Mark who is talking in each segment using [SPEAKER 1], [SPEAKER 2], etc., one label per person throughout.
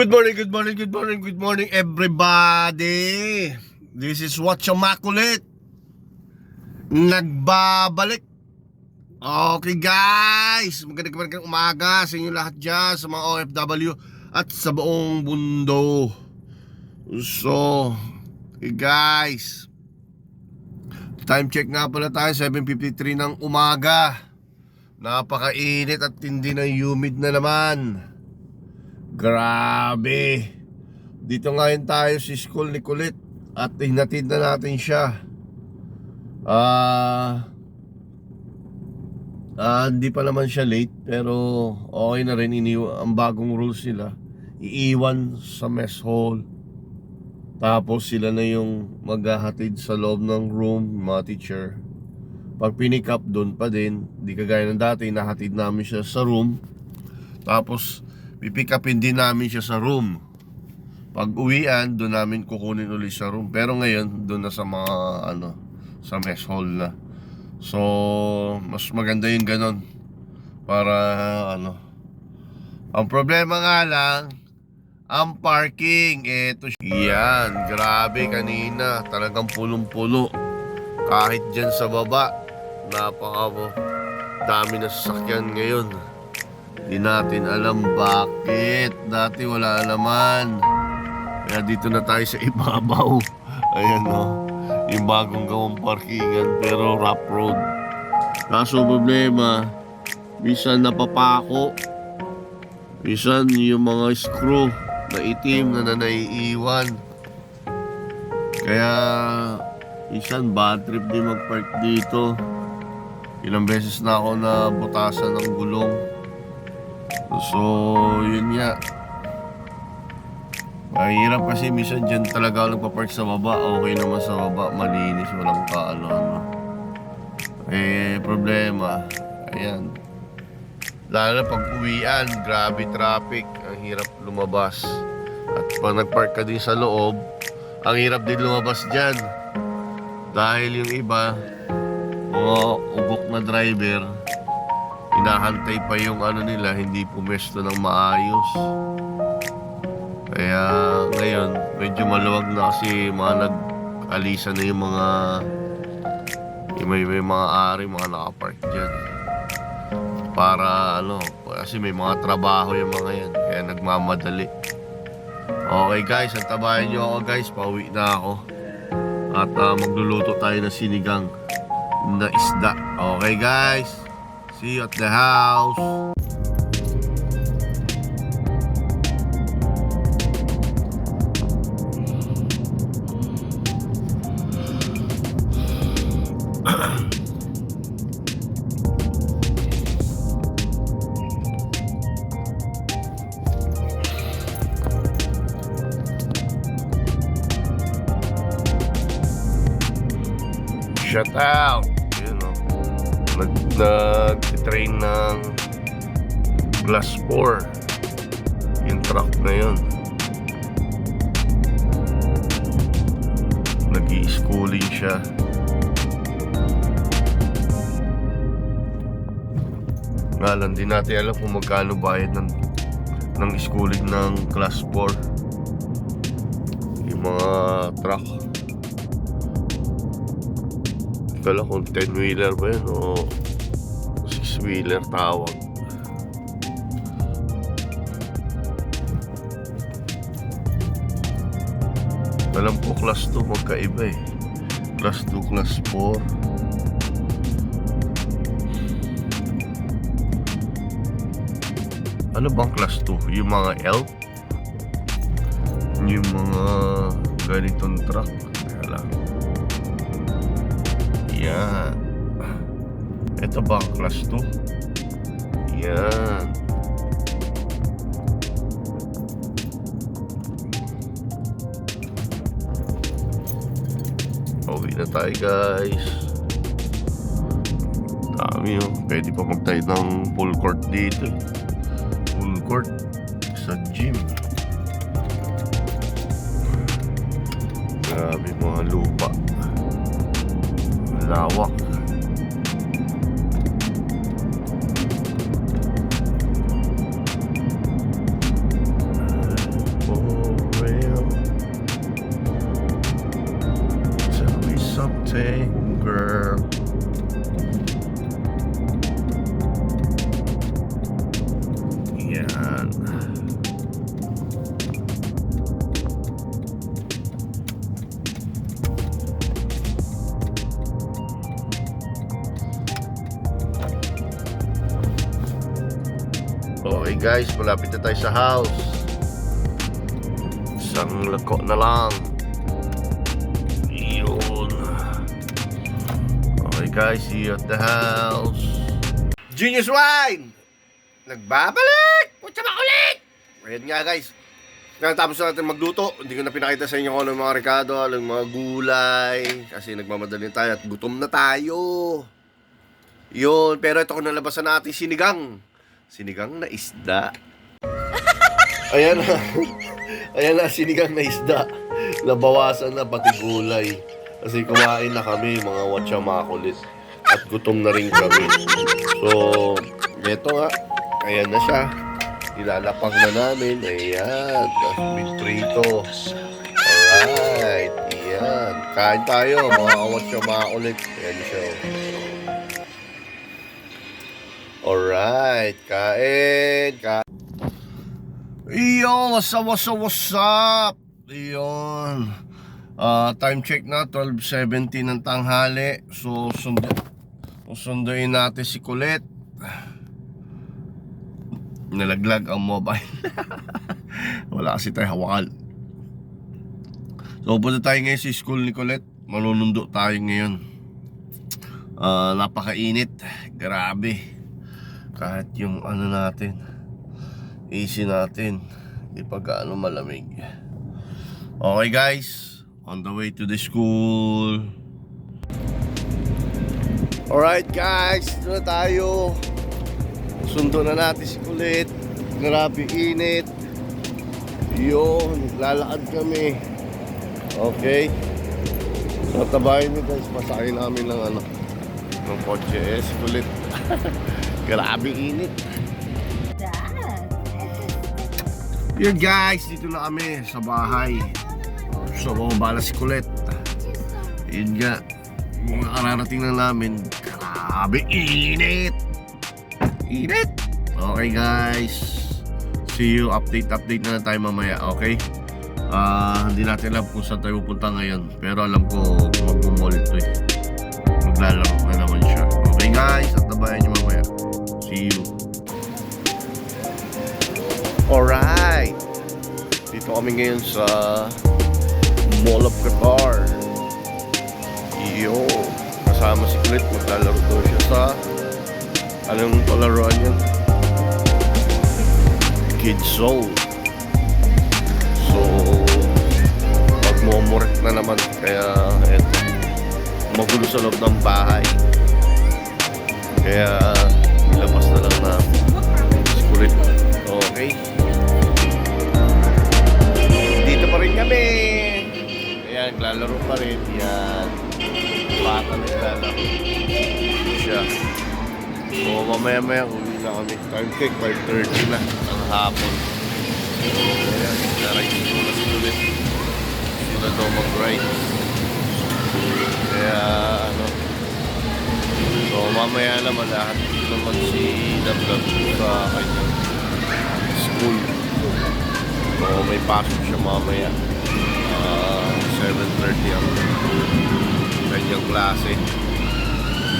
[SPEAKER 1] Good morning, everybody. This is Watch Makulit. Nagbabalik. Okay, guys. Magandang umaga sa inyo lahat dyan, sa mga OFW at sa buong mundo. So, okay, guys. Time check nga pala tayo, 7:53 ng umaga. Napakainit at hindi na humid na naman. Grabe. Dito ngayon tayo sa school ni Kulit at hinatid na natin siya. Hindi pa naman siya late, pero okay na rin. Ang bagong rules nila, iiwan sa mess hall, tapos sila na yung maghahatid sa loob ng room, mga teacher. Pag pinick up, doon pa din. Di kagaya ng dati, nahatid namin siya sa room, tapos pipick upin din namin siya sa room. Pag uwian, doon namin kukunin ulit sa room. Pero ngayon, doon na sa mga sa mess hall na. So, mas maganda yung ganon. Para ang problema nga lang, ang parking. Eto yan, grabe kanina. Talagang pulong-pulo. Kahit dyan sa baba, dami na sasakyan ngayon. Di natin alam bakit. Dati wala naman. Kaya dito na tayo sa ibabaw. Ayan yung bagong gawang parkingan, pero rough road. Kaso problema, minsan napapako, minsan yung mga screw na itim na naiiwan. Kaya minsan bad trip din magpark dito. Ilang beses na ako nabutasan ng gulong. So, yun nga. Mahirap kasi minsan dyan talaga ako nagpapark sa baba. Okay naman sa baba, malinis, walang problema. Ayan. Lalo na pag uwian, grabe traffic. Ang hirap lumabas. At pag nagpark ka din sa loob, ang hirap din lumabas dyan. Dahil yung iba, mga ugok na driver, hinahantay pa yung nila, hindi pumesto ng maayos. Kaya ngayon, medyo maluwag na kasi mga nag-alisa na yung mga may mga ari, mga nakapark dyan. Para kasi may mga trabaho yung mga yan. Kaya nagmamadali. Okay guys, antabayan nyo ako guys. Pauwi na ako. At magluluto tayo ng sinigang na isda. Okay guys, see you at the house. Shout out! Nag-train ng Class 4 yung truck na yun. Nag-i-schooling siya. Nga lang, di natin alam kung magkano bayad ng schooling ng Class 4 yung mga truck. Kala kung 10-wheeler ba yun o 6-wheeler tawag. Alam ko class 2 magkaiba Class 2, class 4. Ano bang class 2? Yung mga elk? Yung mga ganitong truck? Kaya lang. Yan. Ito ba ang class 2? Yan. Uwi na tayo guys. Dami pwede pa magtayo ng full court dito. Full court sa gym. Grabe mga lupa. Lawak. something, girl. Yan. Okay guys, malapit na tayo sa house. Isang lako na lang. Yun. Okay guys, see you at the house. Genius Wine! Nagbabalik! Putsa makulit! Ayan nga guys. Tapos na natin magluto. Hindi ko na pinakita sa inyo kung ano yung mga rekado, ano yung mga gulay. Kasi nagmamadali tayo at gutom na tayo. Yun, pero ito ko nalabasan natin sinigang. Sinigang na isda. Ayan na. Ayan na, sinigang na isda. Nabawasan na pati gulay. Kasi kumain na kami, mga watcha makulit. At gutom na rin kami. So, eto nga. Ayan na siya. Ilalapang na namin. Ayan. With prito. Alright. Ayan. Kain tayo, mga watcha makulit. Ayan siya. Alright, kain. Iyo, what's up? Iyon. Time check na, 12:17 ng tanghali. So, sunduin natin si Kulit. Nalaglag ang mobile. Wala kasi tayo hawakan. So, punta tayo ngayon sa school ni Kulit. Manunundo tayo ngayon. Napakainit. Grabe. Kahit yung ano natin, AC natin, di pa gaano malamig. Okay guys, on the way to the school. Alright guys, ito na tayo. Sundo na natin si Kulit. Grabe init. Yun, lalakad kami. Okay. So tabayin nyo guys, pasakay namin ng ano, ng kotse si Kulit. Grabe init. Yun guys, dito na kami sa bahay. So bumabala si Kulit. Yun nga, mga kararating na namin. Grabe init. Init. Okay guys, see you, update na tayo mamaya. Okay, hindi natin alam kung saan tayo pupunta ngayon, pero alam ko mag-mall ito eh. Maglalaro na naman siya. Okay guys, at tabayan nyo mamaya. See you. Alright, dito kami ngayon sa Mall of Qatar. Yo, kasama si Kulit. Maglalaro daw siya sa anong palaruan yan? Kids Zone. So magmumurek na naman. Kaya eto, magulo sa loob ng bahay. Kaya ilabas na lang na si Kulit. Okay, dito pa rin kami. Ayan, naglalaro pa rin. Yan, bata naglalaro siya. So mamaya uwi na kami. Time check 5:30 na ang hapon. Ayan, naride ko na si Kulit. Sila daw mag-ride. Kaya ano, so mamaya naman lahat naman si Dablab sa kanyang school. So may pasok siya mamaya. 7:30 ang kanyang klase.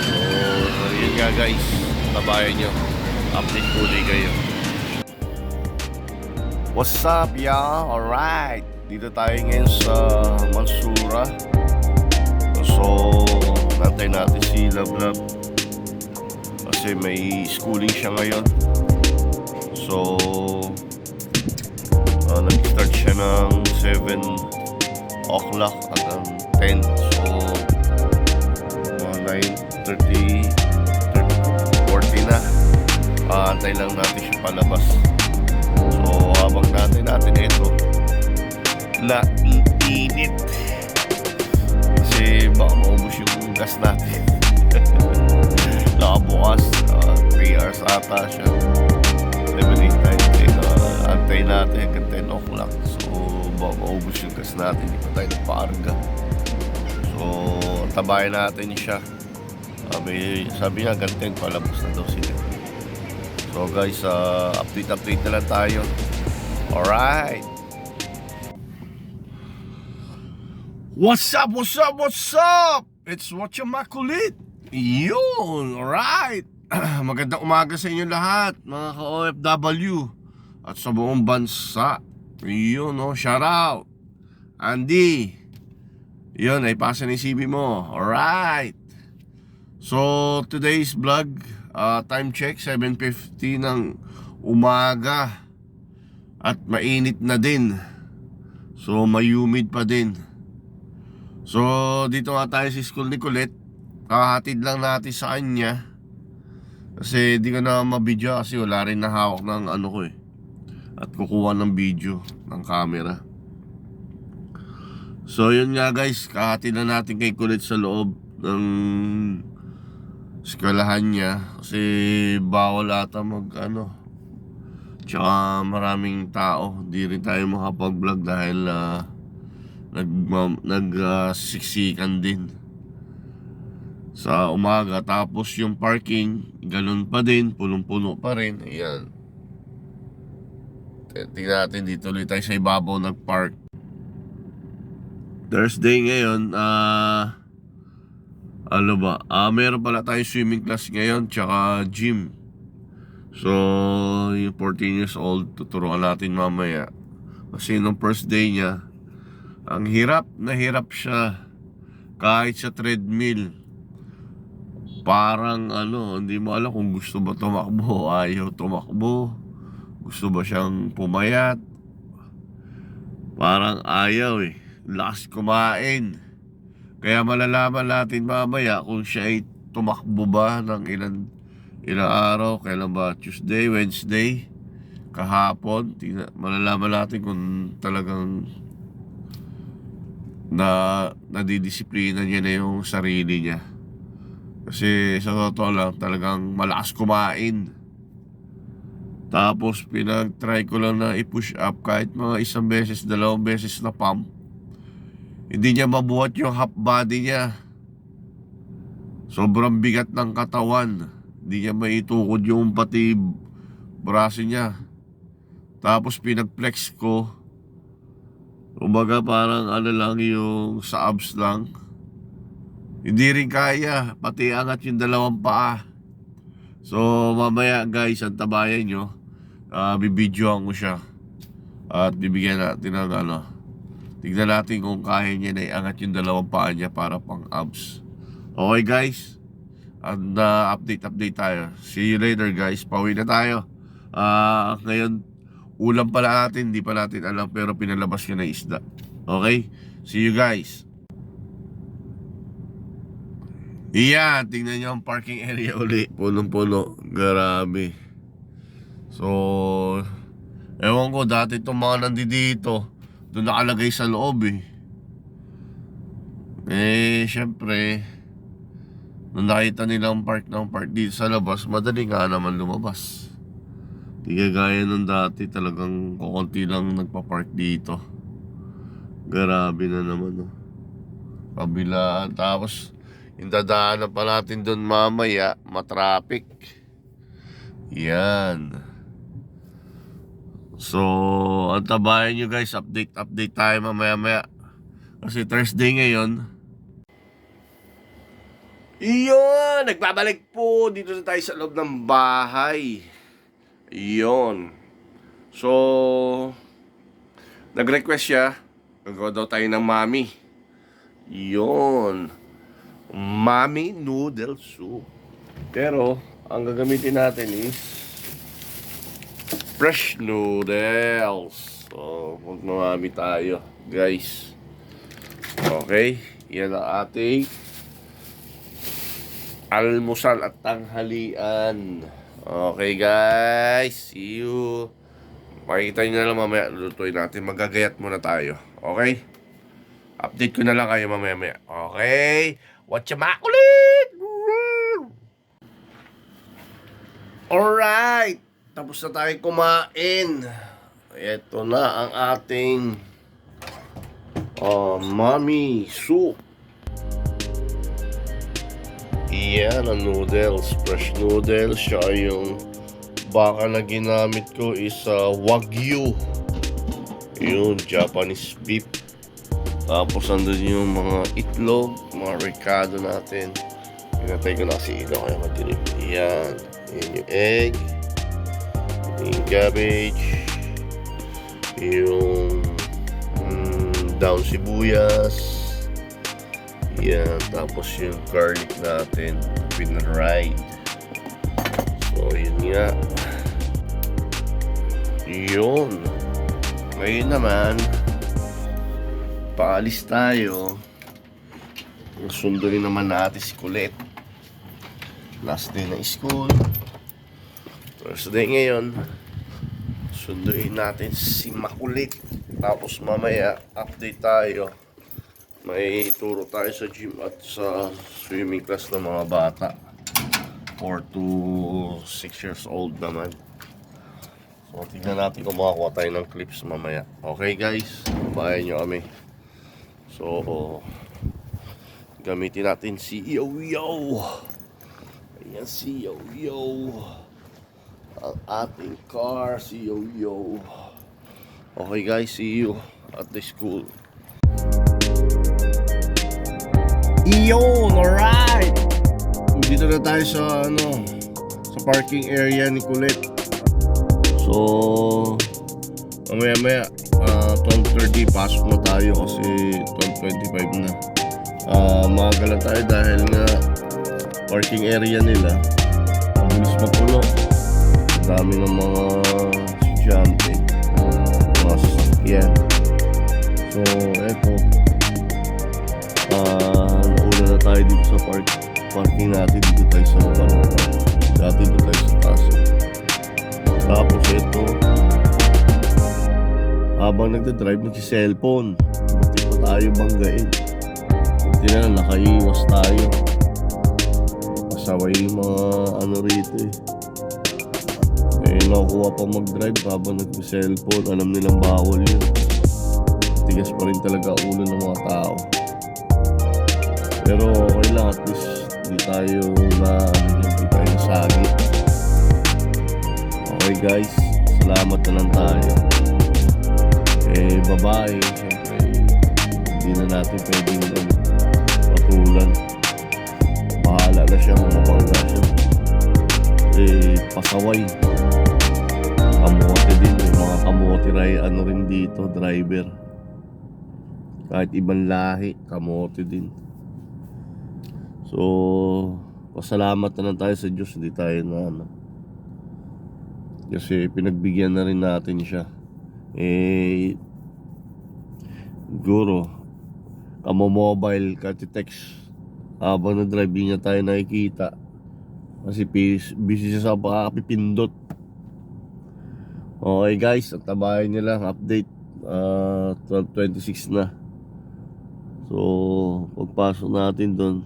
[SPEAKER 1] So yun nga guys, tabayan nyo. Update ko ulit kayo. What's up y'all? Alright, dito tayo ngayon sa Mansura. So nantay natin si Lablab kasi may schooling siya ngayon. So nag-start siya ng 7 o'clock hanggang 10. So 9:30, 40 na. Antay lang natin siya palabas. So habang natin ito na init kasi baka maubos yung gas natin. Nakabukas 3 hours ata siya. 7-8 times. Antay natin hanggang 10 o'clock. So baka maubos yung gas natin. Hindi pa tayo nagpaarga. So Antabayan natin siya. Sabi niya gantin palabos na daw sila. So guys, update na lang tayo. Alright. What's up? It's Watcha Makulit. Yun, alright. Magandang umaga sa inyo lahat, mga ka-OFW at sa buong bansa. Yun, shout out Andy. Yun, ay pasa ni CB mo. Alright. So, today's vlog, time check, 7:50 ng umaga. At mainit na din. So, may humid pa din. So, dito nga tayo sa school ni Colette. Kahatid lang natin sa kanya. Kasi di ko na mabidyo kasi wala rin nahawak ng ano ko at kukuha ng video ng camera. So yun nga guys, kahatid na natin kay Colette sa loob ng eskwelahan niya. Kasi bawal ata tsaka maraming tao. Di rin tayo makapag-vlog dahil siksikan din sa umaga. Tapos yung parking ganun pa din, punong-puno pa rin. Ayan, tingnan natin, dito ulit tayo sa ibabaw nag-park. Thursday ngayon. Meron pala tayo swimming class ngayon tsaka gym. So yung 14 years old tuturuan natin mamaya. Kasi nung first day niya, ang hirap siya. Kahit sa treadmill, parang hindi mo alam kung gusto ba tumakbo, ayaw tumakbo, gusto ba siyang pumayat. Parang ayaw lakas kumain. Kaya malalaman natin mamaya kung siya ay tumakbo ba ng ilang araw. Kailan ba? Tuesday, Wednesday, kahapon. Malalaman natin kung talagang nadidisiplina niya na yung sarili niya. Kasi sa totoo lang, talagang malakas kumain. Tapos pinag-try ko lang na i-push up kahit mga 1 beses, 2 beses na pump. Hindi niya mabuhat yung half body niya. Sobrang bigat ng katawan. Hindi niya maitukod yung pati braso niya. Tapos pinag-flex ko. Kumbaga parang lang yung sa abs lang. Hindi rin kaya, pati angat yung 2 paa. So mamaya guys, antabayan nyo, bibidyoan ko siya. At bibigyan natin ng tignan natin kung kaya niya na iangat yung 2 paa niya para pang abs. Okay guys, and update tayo. See you later guys, pauwi na tayo. Ngayon ulam pala natin, hindi pa natin alam, pero pinalabas ko na isda. Okay, see you guys. Iyan, tingnan nyo ang parking area uli. Punong-puno, grabe. So ewan ko, dati itong mga nandito doon nakalagay sa loob syempre nung nakita nilang park dito sa labas, madali nga naman lumabas. Di gaya nung dati, talagang kukunti lang nagpa-park dito. Grabe na naman kabilaan. Tapos yung dadaanan pa natin doon mamaya, matraffic. Yan. So antabayan nyo guys, update tayo mamaya. Kasi Thursday ngayon. Iyon, nagbabalik po. Dito na tayo sa loob ng bahay. Iyon. So nag-request siya, gagawa daw tayo ng mami. Iyon, Mami noodle soup. Pero ang gagamitin natin is fresh noodles. So magmamami tayo guys. Okay, yan ang ating almusal at tanghalian. Okay guys, see you. Makikita nyo na lang mamaya, lutuin natin. Magagayat muna tayo. Okay, update ko na lang kayo mamaya. Okay, Watcha Makulit! Alright, tapos na tayo kumain. Ito na ang ating Mami soup. Iyan ang noodles, fresh noodles. Siya yung baka na ginamit ko is Wagyu. Yun, Japanese beef. Tapos andun yung mga itlog, mga ricado natin. Pinatay ko na kasi ilaw kaya madilim. Iyan. Yan yung egg. Yung cabbage. Yung down sibuyas. Yan, tapos yung garlic natin pinride. So yun nga. Yun. Ngayon naman paalis tayo. Sunduin naman natin si Kulit. Last day ng school. First day ngayon. Sunduin natin si Makulit. Tapos mamaya update tayo. May turo tayo sa gym at sa swimming class ng mga bata 4 to 6 years old naman. So tignan natin kung makakuha tayo ng clips mamaya. Okay guys, bayan nyo kami. So gamitin natin si Yo-Yo. Ayan si Yo-Yo. Ang ating car, si Yo-Yo. Okay guys, see you at the school. Iyon, alright! Dito na tayo sa sa parking area ni Kulit. So mamaya 12:30 pasok na tayo kasi 12:25 na. Maaga lang tayo dahil nga parking area nila mabilis mapuno. Dami ng mga estudyante, mga sasakyan. So eto, nauna na tayo dito sa parking natin. Dito tayo sa dati dito tayo sa taas. Tapos ito, habang nagdadrive nagsi-cellphone, buti pa tayo banggain. Buti na lang nakaiwas tayo. Pasaway yung mga rito nakukuha pa mag-drive habang nagsi-cellphone. Alam nilang bawal yun. Tigas pa rin talaga ulo ng mga tao. Pero okay lang, at least hindi tayo sagi. Okay guys, salamat na lang tayo. Babae, syempre hindi na natin pwedeng patulan. Bahala na siya, mabangga siya. Pasaway, kamote din, may mga kamote rin dito, driver. Kahit ibang lahi, kamote din. So, pasalamat na lang tayo sa Diyos, hindi tayo kasi pinagbigyan na rin natin siya. Siguro kamo-mobile, kati-text habang na-drive niya tayo nakikita kasi busy siya sa pakakapipindot. Okay guys, at tabayan nyo lang update. 12:26 na. So pagpasok natin doon,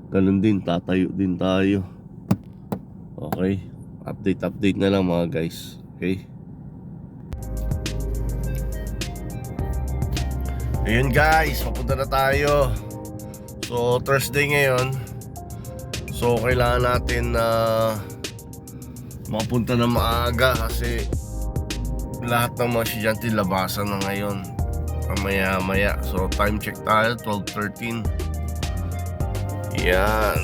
[SPEAKER 1] ganun din, tatayo din tayo. Okay, update na lang mga guys. Okay, ayun guys, papunta na tayo. So Thursday ngayon, so kailangan natin mapunta na maaga kasi lahat ng mga estudyante labasan na ngayon maya. So time check tayo, 12:13. Yan,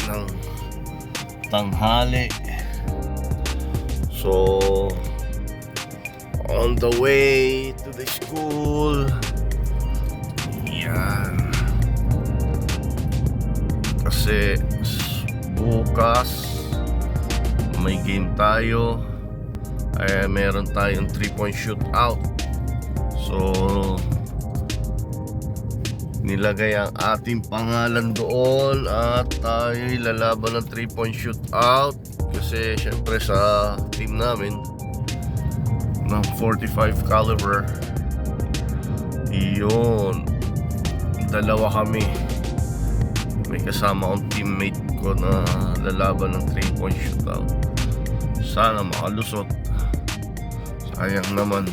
[SPEAKER 1] ng tanghali. So on the way to the school. Yan, kasi bukas may game tayo. Meron tayong 3-point shootout. So nilagay ang ating pangalan doon at tayo lalaban ng 3-point shootout kasi syempre sa team namin ng 45 caliber, yun, dalawa kami. May kasama akong teammate ko na lalaban ng 3-point shootout. Sana makalusot. Sayang naman,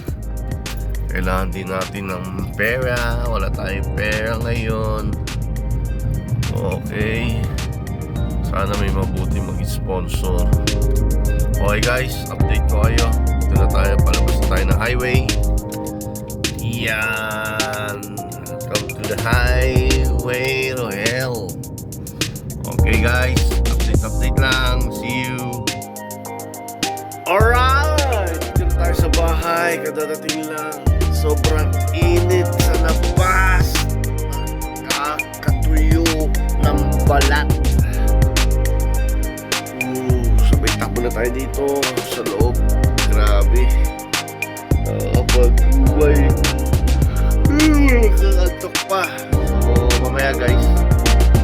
[SPEAKER 1] kailangan din natin ng pera. Wala tayong pera ngayon. Okay. Sana may mabuti mag-sponsor. Okay guys, update ko kayo. Dito na tayo, palabas na tayo ng highway. Yan. Come to the highway to hell. Okay guys, update lang. See you. Alright, dito na tayo sa bahay. Kadadating lang. Sobrang init sa labas. Nakakatuyo ng balat. Sabay takbo na tayo dito sa loob. Grabe. Nakapag-uway. Nakakantok pa. So mamaya guys,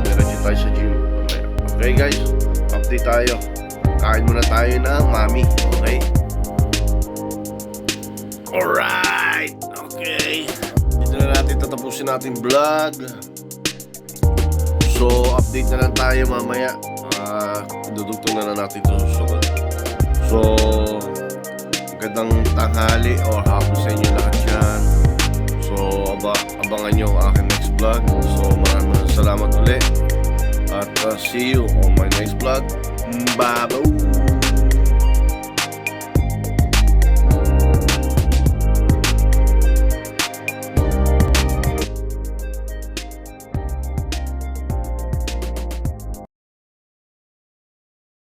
[SPEAKER 1] diretso tayo sa gym mamaya. Okay guys, update tayo. Kain muna tayo ng mami. Okay? Alright. Okay. Dito na natin tatapusin natin vlog. So update na lang tayo mamaya. Dudugtong na lang natin ito susunod. So magandang tanghali or hapon sa inyo lahat yan. So abangan nyo ang aking next vlog. So maraming salamat ulit. At see you on my next vlog. Bye-bye.